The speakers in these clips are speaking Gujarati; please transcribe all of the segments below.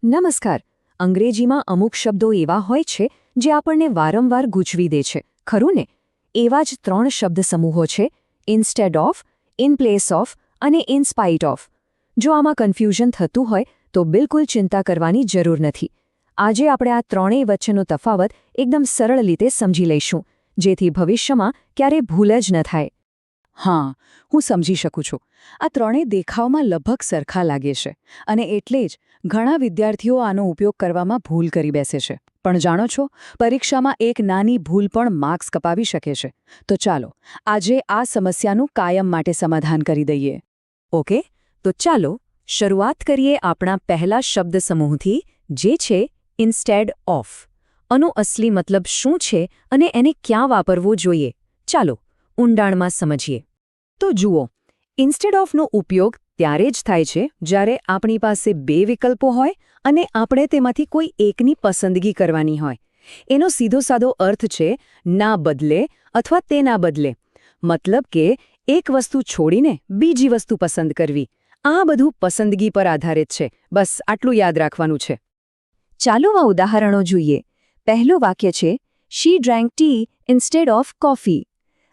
નમસ્કાર. અંગ્રેજીમાં અમુક શબ્દો એવા હોય છે જે આપણને વારંવાર ગૂંચવી દે છે, ખરું ને? એવા જ 3 શબ્દ સમૂહો છે: instead of, in place of અને ઇન સ્પાઇટ ઓફ. જો આમાં કન્ફ્યુઝન થતું હોય તો બિલકુલ ચિંતા કરવાની જરૂર નથી. આજે આપણે આ ત્રણેય વચ્ચેનો તફાવત એકદમ સરળ રીતે સમજી લઈશું, જેથી ભવિષ્યમાં ક્યારેય ભૂલ જ ન થાય. હા, હું સમજી શકું છું. આ ત્રણેય દેખાવમાં લગભગ સરખા લાગે છે અને એટલે જ ઘણા વિદ્યાર્થીઓ આનો ઉપયોગ કરવામાં ભૂલ કરી બેસે છે. પણ જાણો છો, પરીક્ષામાં એક નાની ભૂલ પણ માર્ક્સ કપાવી શકે છે. તો ચાલો આજે આ સમસ્યાનું કાયમ માટે સમાધાન કરી દઈએ. ઓકે, તો ચાલો શરૂઆત કરીએ આપણા પહેલા શબ્દ સમૂહથી, જે છે ઇન્સ્ટેડ ઓફ. આનો અસલી મતલબ શું છે અને એને ક્યાં વાપરવો જોઈએ? ચાલો ઊંડાણમાં સમજીએ. તો જુઓ, ઇન્સ્ટેડ ઓફનો ઉપયોગ ત્યારે જ થાય છે જ્યારે આપણી પાસે 2 વિકલ્પો હોય અને આપણે તેમાંથી કોઈ એકની પસંદગી કરવાની હોય. એનો સીધો સાદો અર્થ છે ના બદલે અથવા તેના બદલે. મતલબ કે એક વસ્તુ છોડીને બીજી વસ્તુ પસંદ કરવી. આ બધું પસંદગી પર આધારિત છે. બસ આટલું યાદ રાખવાનું છે. ચાલો આ ઉદાહરણો જોઈએ. પહેલું વાક્ય છે, શી ડ્રાન્ક ટી ઇન્સ્ટેડ ઓફ કોફી.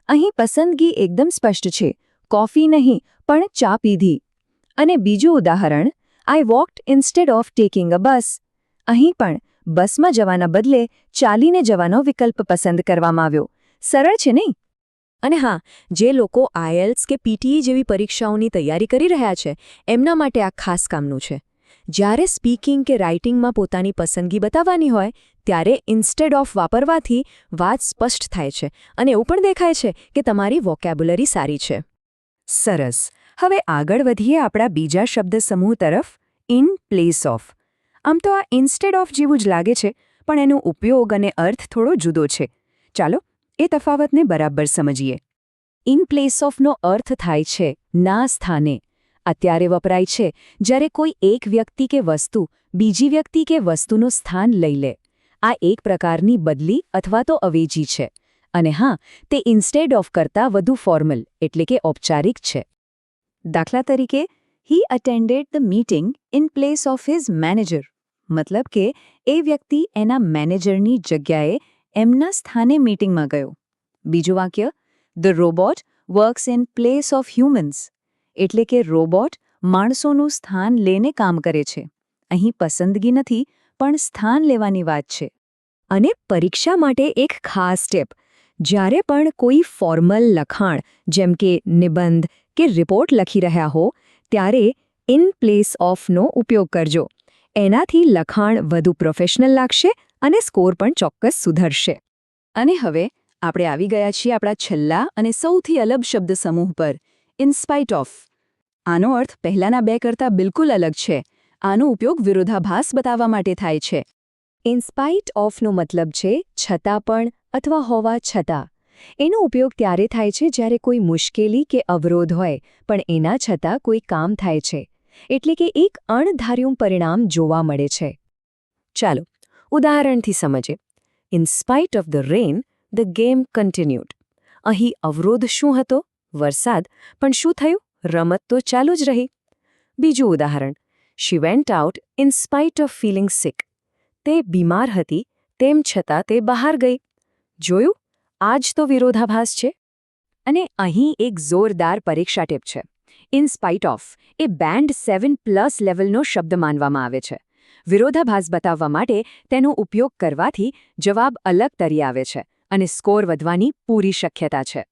અહીં પસંદગી એકદમ સ્પષ્ટ છે, કોફી નહીં પણ ચા પીધી. અને બીજું ઉદાહરણ, I walked instead of taking a bus. અહીં પણ બસમાં જવાના બદલે ચાલીને જવાનો વિકલ્પ પસંદ કરવામાં આવ્યો. સરળ છે નહીં? અને હા, જે લોકો આઈએલ્સ કે પીટીઈ જેવી પરીક્ષાઓની તૈયારી કરી રહ્યા છે, એમના માટે આ ખાસ કામનું છે. જ્યારે સ્પીકિંગ કે રાઇટિંગમાં પોતાની પસંદગી બતાવવાની હોય, ત્યારે ઇન્સ્ટેડ ઓફ વાપરવાથી વાત સ્પષ્ટ થાય છે અને એવું પણ દેખાય છે કે તમારી વોકેબ્યુલરી સારી છે. સરસ. હવે આગળ વધીએ આપણા બીજા શબ્દ સમૂહ તરફ, ઇન પ્લેસ ઓફ. આમ તો આ ઇન્સ્ટેડ ઓફ જેવું જ લાગે છે, પણ એનો ઉપયોગ અને અર્થ થોડો જુદો છે. ચાલો એ તફાવતને બરાબર સમજીએ. ઇન પ્લેસ ઓફનો અર્થ થાય છે ના સ્થાને. અત્યારે વપરાય છે જ્યારે કોઈ એક વ્યક્તિ કે વસ્તુ બીજી વ્યક્તિ કે વસ્તુનું સ્થાન લઈ લે. આ એક પ્રકારની બદલી અથવા તો અવેજી છે. અને હા, તે ઇન્સ્ટેડ ઓફ કરતાં વધુ ફોર્મલ એટલે કે ઔપચારિક છે. દાખલા તરીકે, he attended the meeting in place of his manager. મતલબ કે એ વ્યક્તિ એના મેનેજરની જગ્યાએ એમના સ્થાને મીટિંગમાં ગયો. બીજું વાક્ય, the robot works in place of humans. એટલે કે રોબોટ માણસોનું સ્થાન લઈને કામ કરે છે. અહીં પસંદગી નથી, પણ સ્થાન લેવાની વાત છે. અને પરીક્ષા માટે એક ખાસ ટિપ: જ્યારે પણ કોઈ ફોર્મલ લખાણ જેમ કે નિબંધ કે રિપોર્ટ લખી રહ્યા હો, ત્યારે ઇન પ્લેસ ઓફનો ઉપયોગ કરજો. એનાથી લખાણ વધુ પ્રોફેશનલ લાગશે અને સ્કોર પણ ચોક્કસ સુધરશે. અને હવે આપણે આવી ગયા છીએ આપણા છેલ્લા અને સૌથી અલગ શબ્દ સમૂહ પર, ઇન સ્પાઇટ ઓફ. આનો અર્થ પહેલાના 2 કરતાં બિલકુલ અલગ છે. આનો ઉપયોગ વિરોધાભાસ બતાવવા માટે થાય છે. ઇન સ્પાઇટ ઓફનો મતલબ છે છતાં પણ અથવા હોવા છતાં. એનો ઉપયોગ ત્યારે થાય છે જ્યારે કોઈ મુશ્કેલી કે અવરોધ હોય, પણ એના છતાં કોઈ કામ થાય છે. એટલે કે એક અણધાર્યું પરિણામ જોવા મળે છે. ચાલો ઉદાહરણથી સમજે. In spite of the rain, the game continued. અહીં અવરોધ શું હતો? વરસાદ. પણ શું થયું? રમત તો ચાલુ જ રહી. બીજું ઉદાહરણ, she went out in spite of feeling sick. તે બીમાર હતી, તેમ છતાં તે બહાર ગઈ. જોયું? આ જ તો વિરોધાભાસ છે. અને અહીં એક જોરદાર પરીક્ષા ટીપ છે. In spite of A band 7+ લેવલનો શબ્દ માનવામાં આવે છે. વિરોધાભાસ બતાવવા માટે તેનો ઉપયોગ કરવાથી જવાબ અલગ તરી આવે છે અને સ્કોર વધવાની પૂરી શક્યતા છે.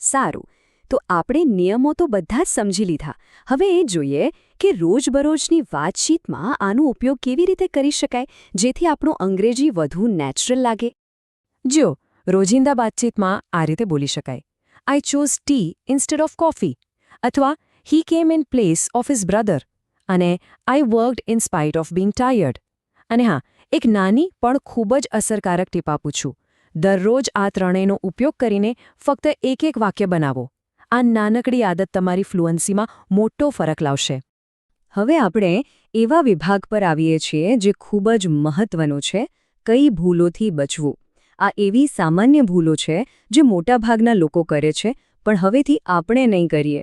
સારું, તો આપણે નિયમો તો બધા જ સમજી લીધા. હવે એ જોઈએ કે રોજબરોજની વાતચીતમાં આનો ઉપયોગ કેવી રીતે કરી શકાય, જેથી આપણું અંગ્રેજી વધુ નેચરલ લાગે. જો રોજિંદા વાતચીતમાં આ રીતે બોલી શકાય: I chose tea instead of coffee. અથવા he came in place of his brother. અને I worked in spite of being tired. અને હા, એક નાની પણ ખૂબ જ અસરકારક ટીપ આપું છું. દરરોજ આ ત્રણેયનો ઉપયોગ કરીને ફક્ત એક વાક્ય બનાવો. આ નાનકડી આદત તમારી ફ્લુઅન્સીમાં મોટો ફરક લાવશે. હવે આપણે એવા વિભાગ પર આવીએ છીએ જે ખૂબ જ મહત્વનો છે: કઈ ભૂલોથી બચવું. આ એવી સામાન્ય ભૂલો છે જે મોટાભાગના લોકો કરે છે, પણ હવેથી આપણે નહીં કરીએ.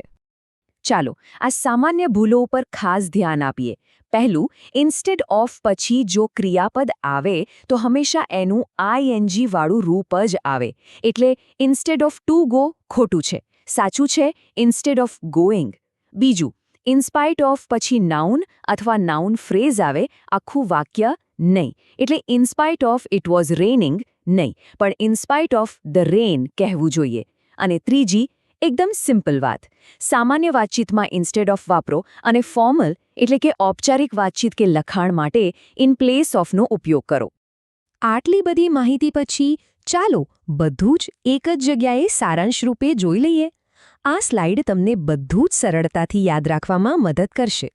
ચાલો આ સામાન્ય ભૂલો ઉપર ખાસ ધ્યાન આપીએ. પહેલું, ઇન્સ્ટેડ ઓફ પછી જો ક્રિયાપદ આવે તો હંમેશા એનું આઈએનજી વાળું રૂપ જ આવે. એટલે ઇન્સ્ટેડ ઓફ ટુ ગો ખોટું છે. સાચું છે ઇન્સ્ટેડ ઓફ ગોઈંગ. બીજું, ઇન્સ્પાઇટ ઓફ પછી નાઉન અથવા નાઉન ફ્રેઝ આવે, આખું વાક્ય નહીં. એટલે in spite of it was raining નહીં, પણ ઇન્સ્પાઇટ ઓફ ધ રેન કહેવું જોઈએ. અને ત્રીજી, એકદમ સિમ્પલ વાત, સામાન્ય વાતચીતમાં ઇન્સ્ટેડ ઓફ વાપરો અને ફોર્મલ એટલે કે ઔપચારિક વાતચીત કે લખાણ માટે ઇન પ્લેસ ઓફનો ઉપયોગ કરો. આટલી બધી માહિતી પછી ચાલો બધું જ એક જ જગ્યાએ સારાંશ રૂપે જોઈ લઈએ. આ સ્લાઇડ તમને બધું જ સરળતાથી યાદ રાખવામાં મદદ કરશે.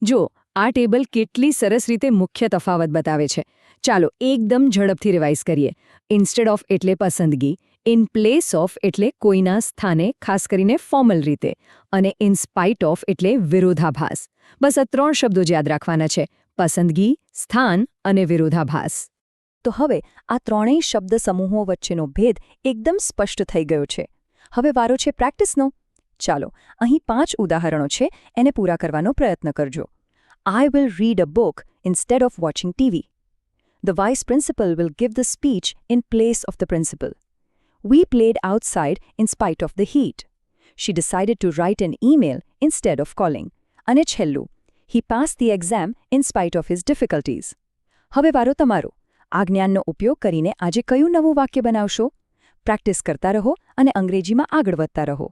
જો આ ટેબલ કેટલી સરસ રીતે મુખ્ય તફાવત બતાવે છે. ચાલો એકદમ ઝડપથી રિવાઇઝ કરીએ. ઇન્સ્ટેડ ઓફ એટલે પસંદગી, ઇન પ્લેસ ઓફ એટલે કોઈના સ્થાને, ખાસ કરીને ફોર્મલ રીતે, અને ઇન સ્પાઇટ ઓફ એટલે વિરોધાભાસ. બસ આ 3 શબ્દો જ યાદ રાખવાના છે: પસંદગી, સ્થાન અને વિરોધાભાસ. તો હવે આ ત્રણેય શબ્દ સમૂહો વચ્ચેનો ભેદ એકદમ સ્પષ્ટ થઈ ગયો છે. હવે વારો છે પ્રેક્ટિસનો. ચાલો અહીં 5 ઉદાહરણો છે, એને પૂરા કરવાનો પ્રયત્ન કરજો. I will read a book instead of watching TV. The vice principal will give the speech in place of the principal. We played outside in spite of the heat. She decided to write an email instead of calling. અને છેલ્લું, he passed the exam in spite of his difficulties. હવે વારો તમારો. આ જ્ઞાનનો ઉપયોગ કરીને આજે કયું નવું વાક્ય બનાવશો? પ્રેક્ટિસ કરતા રહો અને અંગ્રેજીમાં આગળ વધતા રહો.